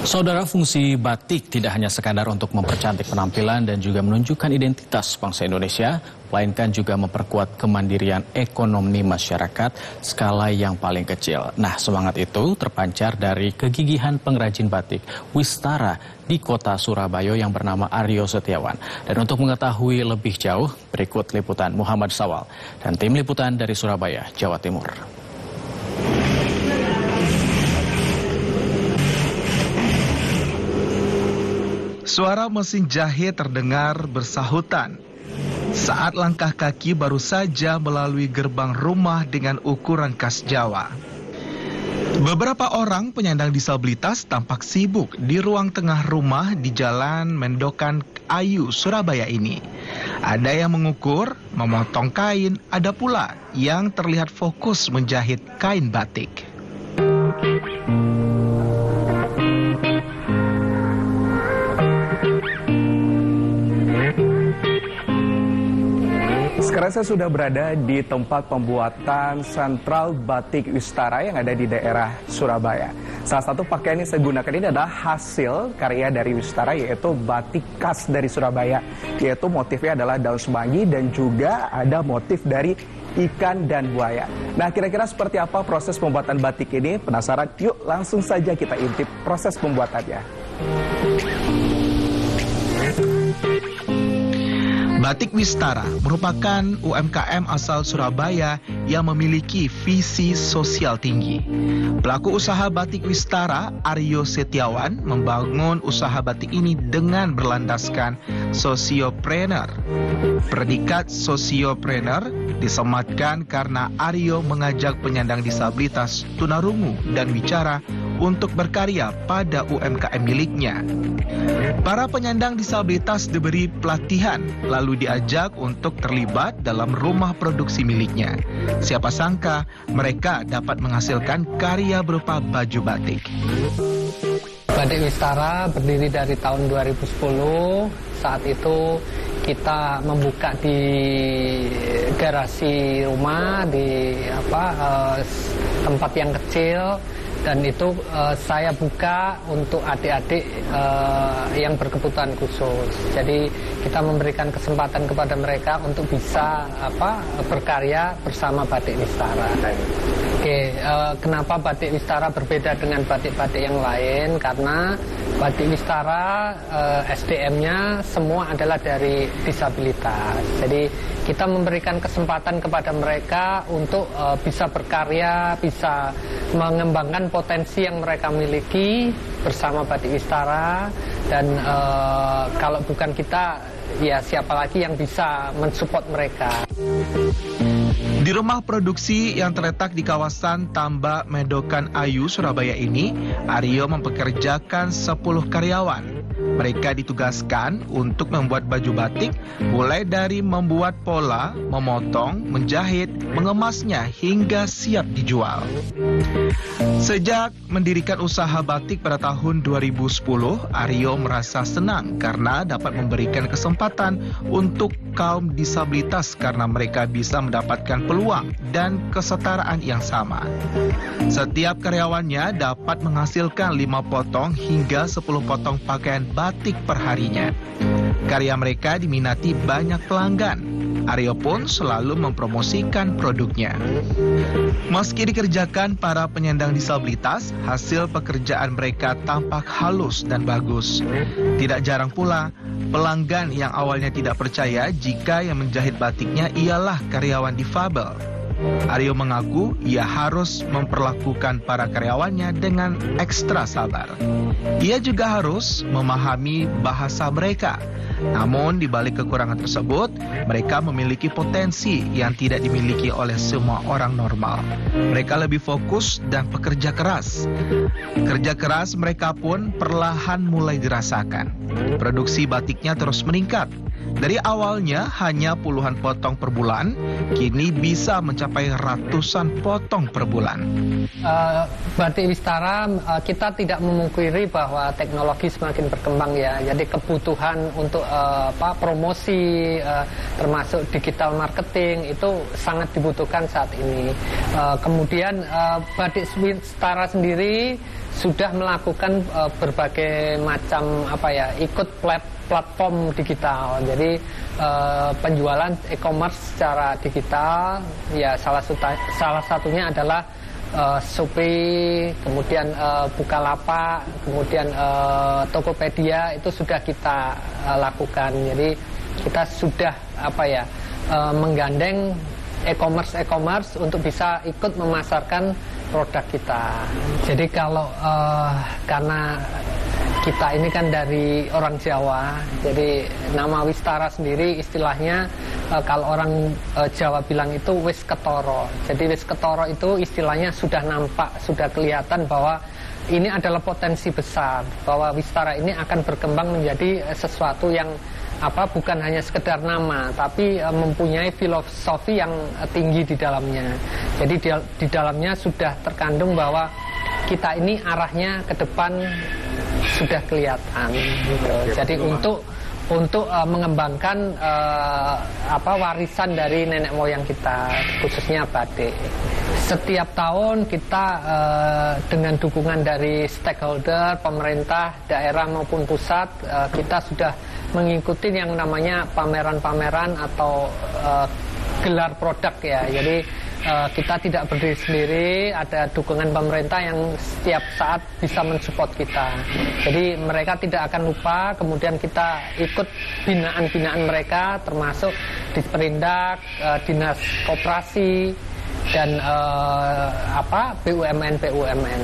Saudara, fungsi batik tidak hanya sekadar untuk mempercantik penampilan dan juga menunjukkan identitas bangsa Indonesia, melainkan juga memperkuat kemandirian ekonomi masyarakat skala yang paling kecil. Nah, semangat itu terpancar dari kegigihan pengrajin batik Wistara di kota Surabaya yang bernama Aryo Setiawan. Dan untuk mengetahui lebih jauh, berikut liputan Muhammad Sawal dan tim liputan dari Surabaya, Jawa Timur. Suara mesin jahit terdengar bersahutan saat langkah kaki baru saja melalui gerbang rumah dengan ukuran khas Jawa. Beberapa orang penyandang disabilitas tampak sibuk di ruang tengah rumah di Jalan Mendokan Ayu, Surabaya ini. Ada yang mengukur, memotong kain, ada pula yang terlihat fokus menjahit kain batik. Sekarang saya sudah berada di tempat pembuatan Sentral Batik Wistara yang ada di daerah Surabaya. Salah satu pakaian yang saya gunakan ini adalah hasil karya dari Wistara, yaitu batik khas dari Surabaya. Yaitu motifnya adalah daun semanggi dan juga ada motif dari ikan dan buaya. Nah, kira-kira seperti apa proses pembuatan batik ini? Penasaran? Yuk langsung saja kita intip proses pembuatannya. Batik Wistara merupakan UMKM asal Surabaya yang memiliki visi sosial tinggi. Pelaku usaha Batik Wistara, Aryo Setiawan, membangun usaha batik ini dengan berlandaskan sosiopreneur. Predikat sosiopreneur disematkan karena Aryo mengajak penyandang disabilitas tunarungu dan bicara untuk berkarya pada UMKM miliknya. Para penyandang disabilitas diberi pelatihan, lalu diajak untuk terlibat dalam rumah produksi miliknya. Siapa sangka mereka dapat menghasilkan karya berupa baju batik. Batik Wistara berdiri dari tahun 2010. Saat itu kita membuka di garasi rumah, di tempat yang kecil. Dan itu saya buka untuk adik-adik yang berkebutuhan khusus. Jadi kita memberikan kesempatan kepada mereka untuk bisa berkarya bersama Batik Wistara. Oke, kenapa Batik Wistara berbeda dengan batik-batik yang lain? Karena Batik Wistara SDM-nya semua adalah dari disabilitas. Jadi kita memberikan kesempatan kepada mereka untuk bisa berkarya, bisa mengembangkan potensi yang mereka miliki bersama Batik Wistara. Dan kalau bukan kita, ya siapa lagi yang bisa mensupport mereka. Di rumah produksi yang terletak di kawasan Tambak Mendokan Ayu, Surabaya ini, Aryo mempekerjakan 10 karyawan. Mereka ditugaskan untuk membuat baju batik, mulai dari membuat pola, memotong, menjahit, mengemasnya hingga siap dijual. Sejak mendirikan usaha batik pada tahun 2010, Aryo merasa senang karena dapat memberikan kesempatan untuk kaum disabilitas karena mereka bisa mendapatkan peluang dan kesetaraan yang sama. Setiap karyawannya dapat menghasilkan 5 potong hingga 10 potong pakaian batik per harinya. Karya mereka diminati banyak pelanggan. Aryo pun selalu mempromosikan produknya. Meski dikerjakan para penyandang disabilitas, hasil pekerjaan mereka tampak halus dan bagus. Tidak jarang pula pelanggan yang awalnya tidak percaya jika yang menjahit batiknya ialah karyawan difabel. Aryo mengaku ia harus memperlakukan para karyawannya dengan ekstra sabar. Ia juga harus memahami bahasa mereka. Namun di balik kekurangan tersebut, mereka memiliki potensi yang tidak dimiliki oleh semua orang normal. Mereka lebih fokus dan pekerja keras. Kerja keras mereka pun perlahan mulai dirasakan. Produksi batiknya terus meningkat. Dari awalnya hanya puluhan potong per bulan, kini bisa mencapai ratusan potong per bulan. Batik Wistara, kita tidak memungkiri bahwa teknologi semakin berkembang ya. Jadi kebutuhan untuk promosi, termasuk digital marketing itu sangat dibutuhkan saat ini. Kemudian Batik Wistara sendiri sudah melakukan berbagai macam ikut platform digital. Jadi penjualan e-commerce secara digital ya salah satunya adalah Shopee, kemudian Bukalapak, kemudian Tokopedia itu sudah kita lakukan. Jadi kita sudah menggandeng e-commerce untuk bisa ikut memasarkan produk kita. Jadi kalau karena kita ini kan dari orang Jawa, jadi nama Wistara sendiri istilahnya kalau orang Jawa bilang itu wis ketoro. Jadi wis ketoro itu istilahnya sudah nampak, sudah kelihatan bahwa ini adalah potensi besar, bahwa Wistara ini akan berkembang menjadi sesuatu yang bukan hanya sekedar nama, tapi mempunyai filosofi yang tinggi di dalamnya. Jadi di dalamnya sudah terkandung bahwa kita ini arahnya ke depan sudah kelihatan. Gitu. Jadi untuk mengembangkan warisan dari nenek moyang kita, khususnya batik. Setiap tahun kita dengan dukungan dari stakeholder, pemerintah, daerah maupun pusat, kita sudah mengikuti yang namanya pameran-pameran atau gelar produk ya. Jadi kita tidak berdiri sendiri, ada dukungan pemerintah yang setiap saat bisa mensupport kita. Jadi mereka tidak akan lupa, kemudian kita ikut binaan-binaan mereka, termasuk Disperindak, Dinas Koperasi, dan BUMN.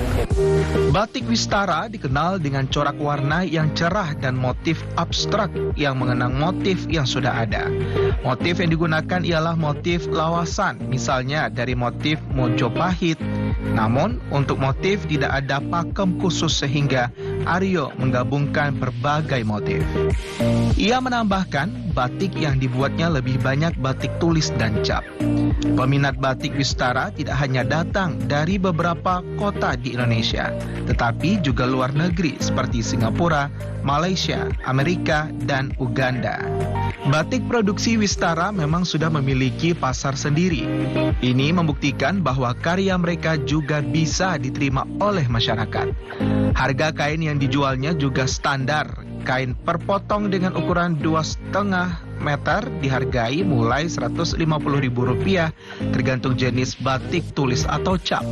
Batik Wistara dikenal dengan corak warna yang cerah dan motif abstrak yang mengenang motif yang sudah ada. Motif yang digunakan ialah motif lawasan, misalnya dari motif Mojopahit. Namun untuk motif tidak ada pakem khusus sehingga Aryo menggabungkan berbagai motif. Ia menambahkan batik yang dibuatnya lebih banyak batik tulis dan cap. Peminat batik Wistara tidak hanya datang dari beberapa kota di Indonesia, tetapi juga luar negeri seperti Singapura, Malaysia, Amerika, dan Uganda. Batik produksi Wistara memang sudah memiliki pasar sendiri. Ini membuktikan bahwa karya mereka juga bisa diterima oleh masyarakat. Harga kain yang dijualnya juga standar. Kain per potong dengan ukuran 2,5 meter dihargai mulai Rp150.000 tergantung jenis batik tulis atau cap.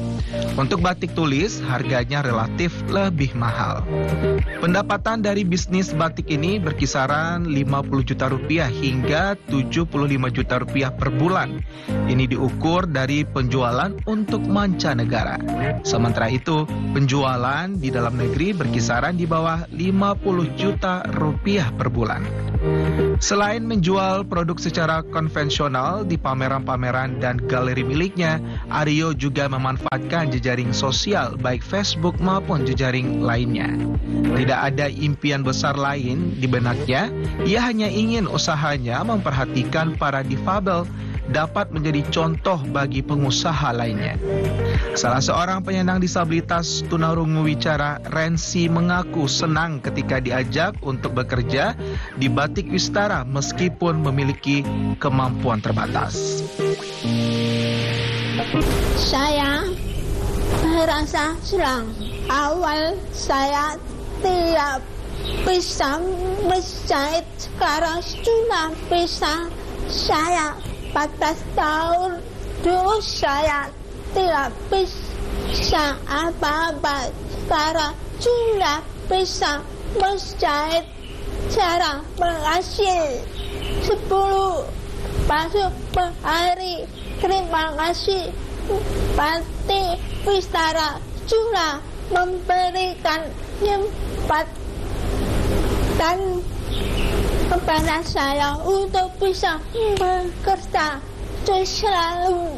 Untuk batik tulis harganya relatif lebih mahal. Pendapatan dari bisnis batik ini berkisaran Rp50 juta hingga Rp75 juta per bulan. Ini diukur dari penjualan untuk mancanegara. Sementara itu, penjualan di dalam negeri berkisaran di bawah Rp50 juta per bulan. Selain menjual produk secara konvensional di pameran-pameran dan galeri miliknya, Aryo juga memanfaatkan jejaring sosial baik Facebook maupun jejaring lainnya. Tidak ada impian besar lain di benaknya, ia hanya ingin usahanya memperhatikan para difabel dapat menjadi contoh bagi pengusaha lainnya. Salah seorang penyandang disabilitas tunarungu wicara, Rensi, mengaku senang ketika diajak untuk bekerja di Batik Wistara meskipun memiliki kemampuan terbatas. Saya merasa senang. Awal saya tidak bisa menjahit, sekarang sudah bisa. Saya 14 tahun dulu saya tidak bisa apa-apa, sekarang sudah bisa menjahit. Cara menghasil 10 pasuk per hari. Terima kasih Batik Wistara sudah memberikan tempat dan kepada saya untuk bisa bekerja selalu.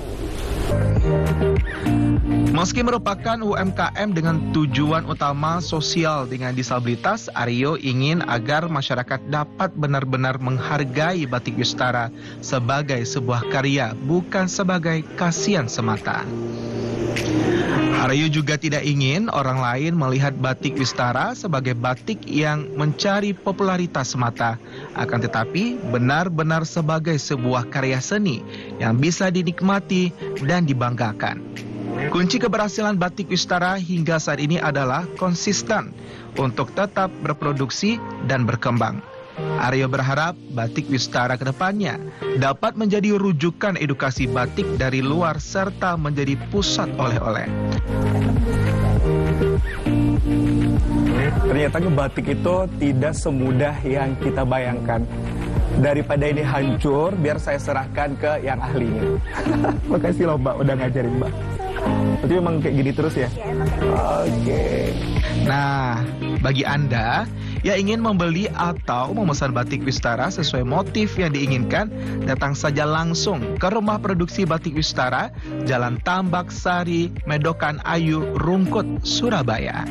Meski merupakan UMKM dengan tujuan utama sosial dengan disabilitas, Aryo ingin agar masyarakat dapat benar-benar menghargai Batik Wistara sebagai sebuah karya, bukan sebagai kasihan semata. Aryo juga tidak ingin orang lain melihat Batik Wistara sebagai batik yang mencari popularitas semata, akan tetapi benar-benar sebagai sebuah karya seni yang bisa dinikmati dan dibanggakan. Kunci keberhasilan Batik Wistara hingga saat ini adalah konsisten untuk tetap berproduksi dan berkembang. Aryo berharap Batik Wistara kedepannya dapat menjadi rujukan edukasi batik dari luar serta menjadi pusat oleh-oleh. Ternyata batik itu tidak semudah yang kita bayangkan. Daripada ini hancur, biar saya serahkan ke yang ahlinya. Makasih loh Mbak, udah ngajarin Mbak. Tapi memang kayak gini terus ya? Oke. Nah, bagi Anda yang ingin membeli atau memesan Batik Wistara sesuai motif yang diinginkan, datang saja langsung ke rumah produksi Batik Wistara, Jalan Tambak Sari, Medokan Ayu, Rungkut, Surabaya.